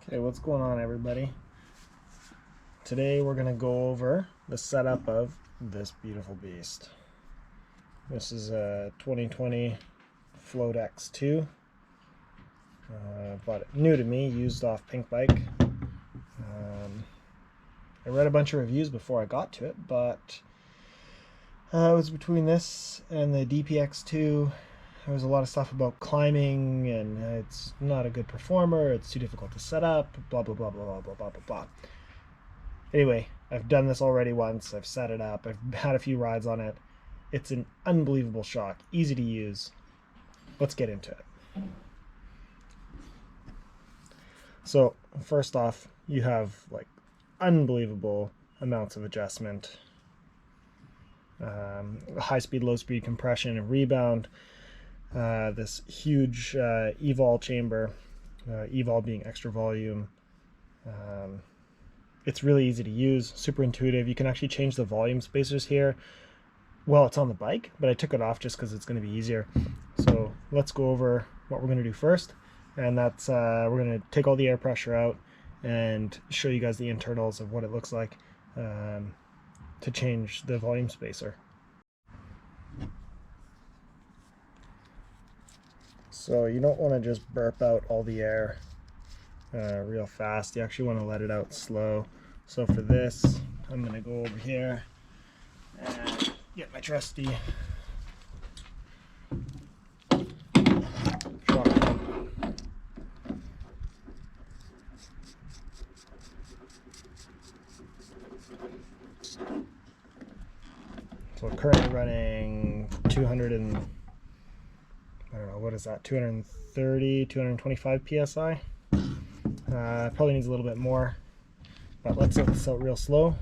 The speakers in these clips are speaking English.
Okay, what's going on, everybody? Today we're going to go over the setup of this beautiful beast. This is a 2020 Float X2. Bought it new to me, used off Pink Bike. I read a bunch of reviews before I got to it, but it was between this and the DPX2. There was a lot of stuff about climbing, and it's not a good performer, it's too difficult to set up, blah blah blah blah blah blah blah blah blah. Anyway, I've done this already once, I've set it up, I've had a few rides on it. It's an unbelievable shock, easy to use. Let's get into it. So first off, you have like unbelievable amounts of adjustment. High speed, low speed compression and rebound. This huge evol chamber, evol being extra volume. It's really easy to use, super intuitive. You can actually change the volume spacers here while it's on the bike, but I took it off just because it's going to be easier. So let's go over what we're going to do first, and that's we're going to take all the air pressure out and show you guys the internals of what it looks like to change the volume spacer. So you don't want to just burp out all the air real fast. You actually want to let it out slow. So for this, I'm going to go over here and get my trusty shock pump. So currently running 200 and I don't know, what is that, 230, 225 psi. Probably needs a little bit more, but let's set this out real slow.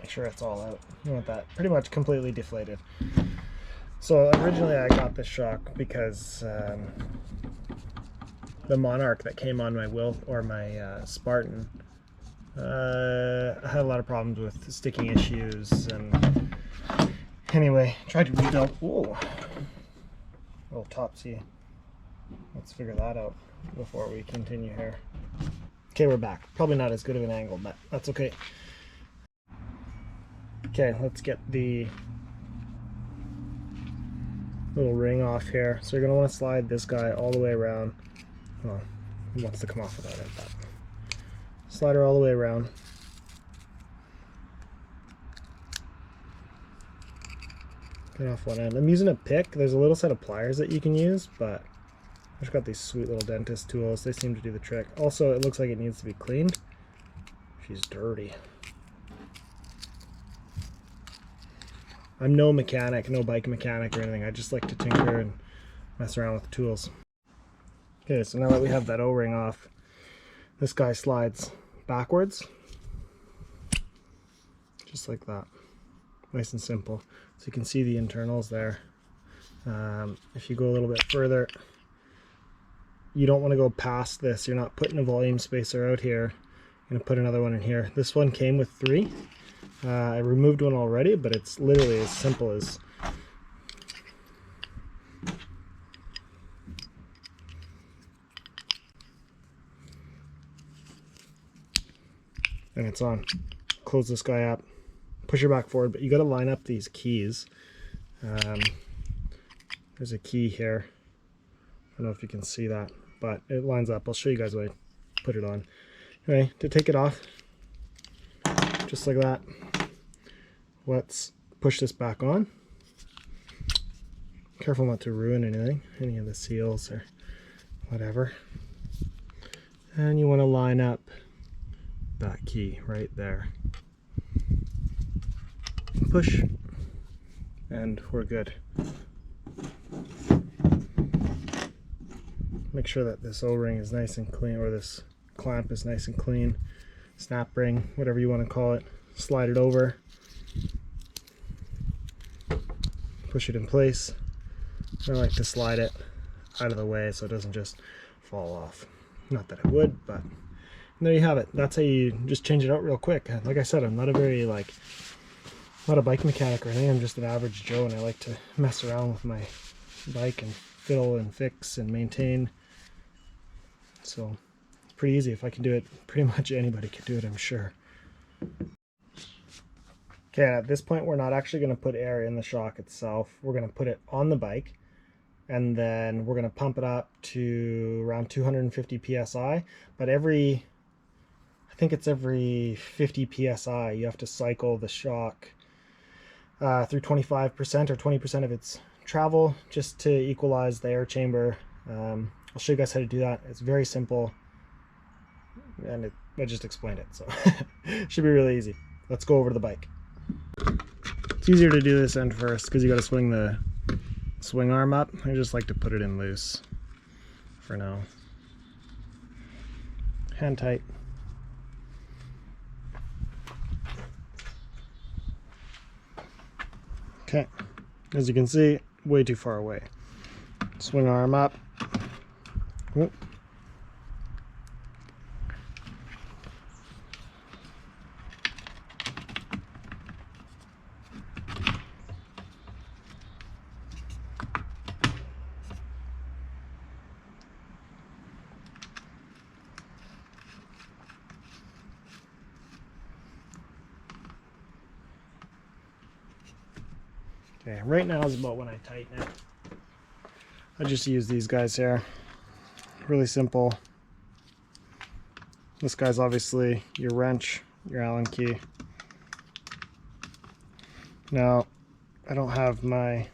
Make sure it's all out. You want that pretty much completely deflated. So originally I got this shock because the Monarch that came on my my Spartan I had a lot of problems with sticking issues, and anyway, tried to rebuild. Whoa, a little topsy. Let's figure that out before we continue here. Okay, we're back. Probably not as good of an angle, but that's okay. Okay, let's get the little ring off here. So you're going to want to slide this guy all the way around. Well, he wants to come off without it, but slide her all the way around. Get off one end. I'm using a pick. There's a little set of pliers that you can use, but I've just got these sweet little dentist tools. They seem to do the trick. Also, it looks like it needs to be cleaned. She's dirty. I'm no mechanic, no bike mechanic or anything. I just like to tinker and mess around with the tools. Okay, so now that we have that O-ring off, this guy slides backwards, just like that. Nice and simple. So you can see the internals there. If you go a little bit further, you don't want to go past this. You're not putting a volume spacer out here. I'm going to put another one in here. This one came with 3. I removed one already, but it's literally as simple as and it's on. Close this guy up, push her back forward, but you got to line up these keys. There's a key here. I don't know if you can see that, but it lines up. I'll show you guys when I put it on. Anyway, to take it off, just like that. Let's push this back on. Careful not to ruin anything, any of the seals or whatever. And you want to line up that key right there. Push, and we're good. Make sure that this O-ring is nice and clean, or this clamp is nice and clean. Snap ring, whatever you want to call it. Slide it over. Push it in place. I like to slide it out of the way so it doesn't just fall off. Not that it would, but there you have it. That's how you just change it out real quick. Like I said, I'm not a very not a bike mechanic or anything. I'm just an average Joe, and I like to mess around with my bike and fiddle and fix and maintain. So it's pretty easy. If I can do it, pretty much anybody can do it, I'm sure. Okay, at this point we're not actually going to put air in the shock itself. We're going to put it on the bike, and then we're going to pump it up to around 250 psi. But I think it's every 50 psi, you have to cycle the shock through 25% or 20% of its travel, just to equalize the air chamber. I'll show you guys how to do that. It's very simple, and I just explained it, so it should be really easy. Let's go over to the bike. It's easier to do this end first because you got to swing the swing arm up. I just like to put it in loose for now. Hand tight. Okay, as you can see, way too far away. Swing arm up. Whoop. Okay, right now is about when I tighten it. I just use these guys here. Really simple. This guy's obviously your wrench, your Allen key. Now, I don't have my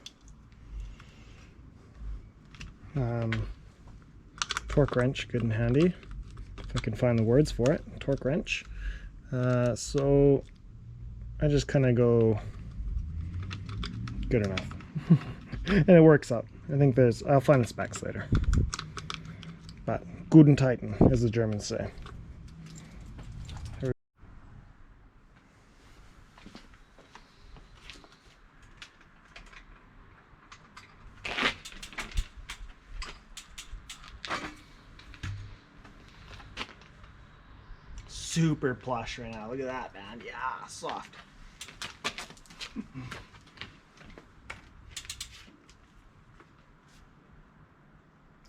torque wrench good and handy, if I can find the words for it. Torque wrench. So I just kind of go good enough. And it works out. I think I'll find the specs later. But gut und tighten, as the Germans say. Super plush right now. Look at that, man. Yeah, soft.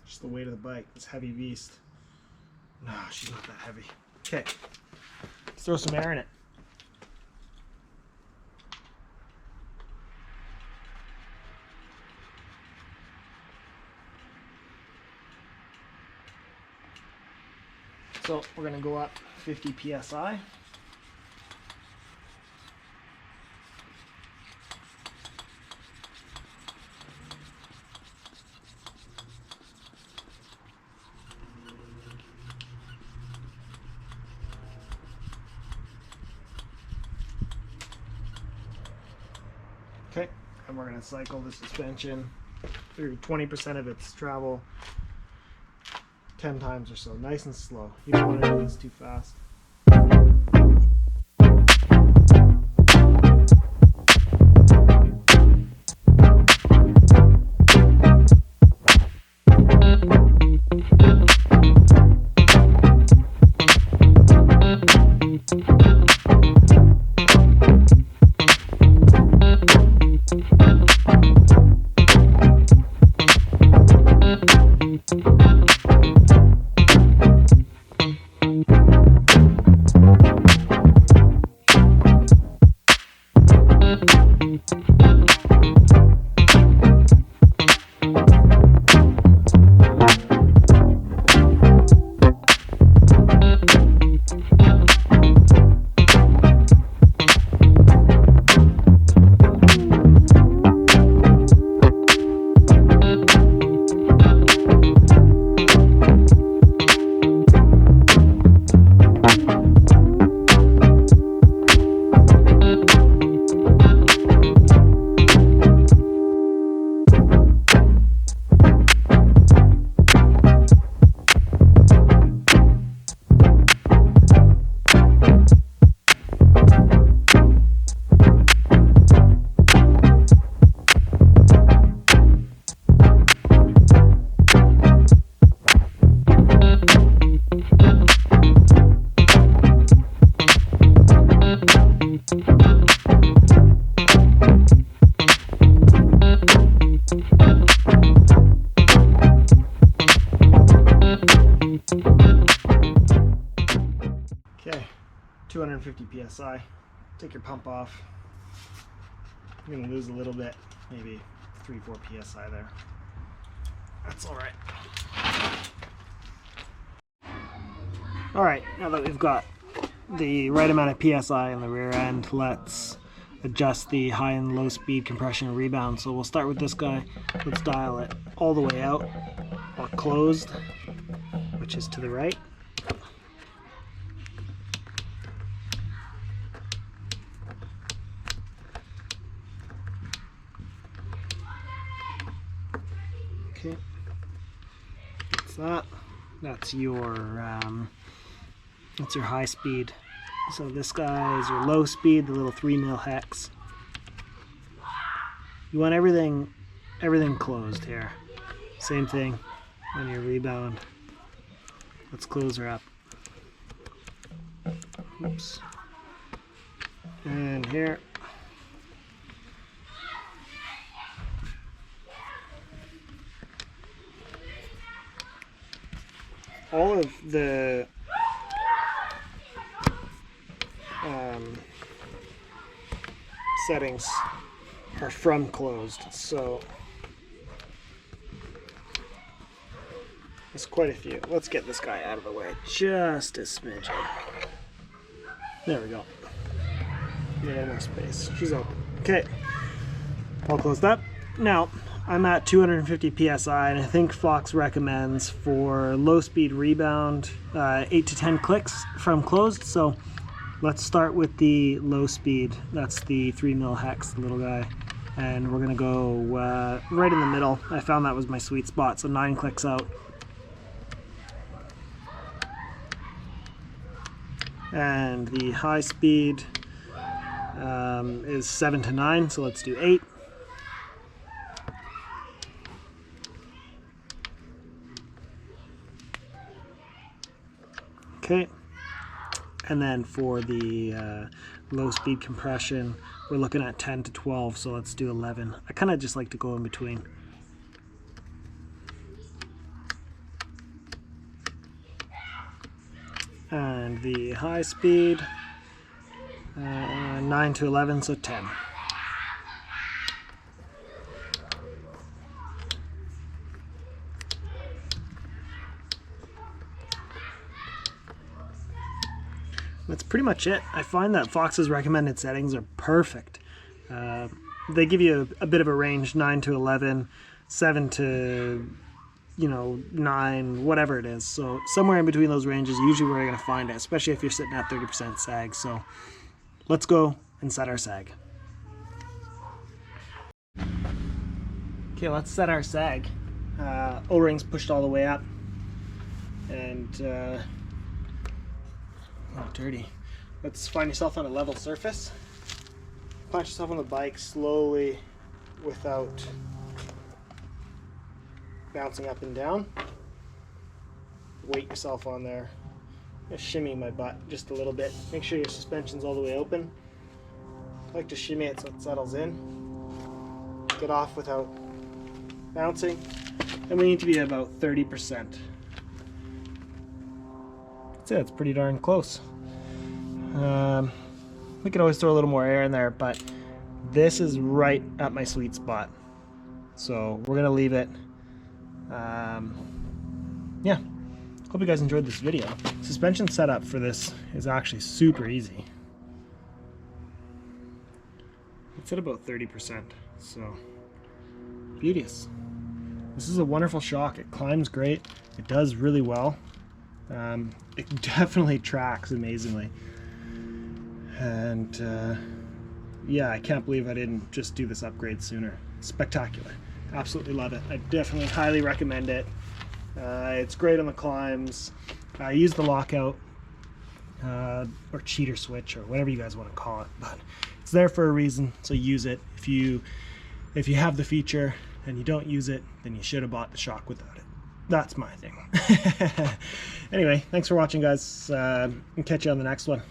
Just the weight of the bike. This heavy beast. No, she's not that heavy. Okay. Let's throw some air in it. So we're going to go up 50 psi. Okay, and we're going to cycle the suspension through 20% of its travel 10 times or so, nice and slow. You don't want to do this too fast. 250 psi. Take your pump off. You're going to lose a little bit, maybe 3-4 psi there. That's alright. Alright, now that we've got the right amount of psi in the rear end, let's adjust the high and low speed compression and rebound. So we'll start with this guy. Let's dial it all the way out, or closed, which is to the right. Okay, that's that. That's your high speed. So this guy is your low speed, the little 3 mil hex. You want everything closed here. Same thing on your rebound. Let's close her up. Oops. And here. All of the settings are from closed, so there's quite a few. Let's get this guy out of the way just a smidgen. There we go. Yeah, no space. She's open. Okay, all closed up. Now I'm at 250 psi, and I think Fox recommends for low speed rebound 8 to 10 clicks from closed. So let's start with the low speed. That's the 3 mil hex, the little guy, and we're gonna go right in the middle. I found that was my sweet spot, so 9 clicks out. And the high speed is 7 to 9, so let's do 8. Okay, and then for the low speed compression, we're looking at 10 to 12, so let's do 11. I kind of just like to go in between. And the high speed, 9 to 11, so 10. That's pretty much it. I find that Fox's recommended settings are perfect. They give you a bit of a range, 9 to 11, 7 to 9, whatever it is. So somewhere in between those ranges is usually where you're going to find it, especially if you're sitting at 30% sag. So let's go and set our sag. Okay, let's set our sag. O-rings pushed all the way up, and oh, dirty. Let's find yourself on a level surface. Punch yourself on the bike slowly without bouncing up and down. Weight yourself on there. Just shimmy my butt just a little bit. Make sure your suspension's all the way open. I like to shimmy it so it settles in. Get off without bouncing. And we need to be at about 30%. That's it, it's pretty darn close. We could always throw a little more air in there, but this is right at my sweet spot. So we're gonna leave it. Yeah, hope you guys enjoyed this video. Suspension setup for this is actually super easy. It's at about 30%, so beauteous. This is a wonderful shock. It climbs great. It does really well. It definitely tracks amazingly. And yeah, I can't believe I didn't just do this upgrade sooner. Spectacular. Absolutely love it. I definitely highly recommend it. It's great on the climbs. I use the lockout or cheater switch or whatever you guys want to call it, but it's there for a reason, so use it. If you have the feature and you don't use it, then you should have bought the shock without it. That's my thing. Anyway, thanks for watching, guys. I'll catch you on the next one.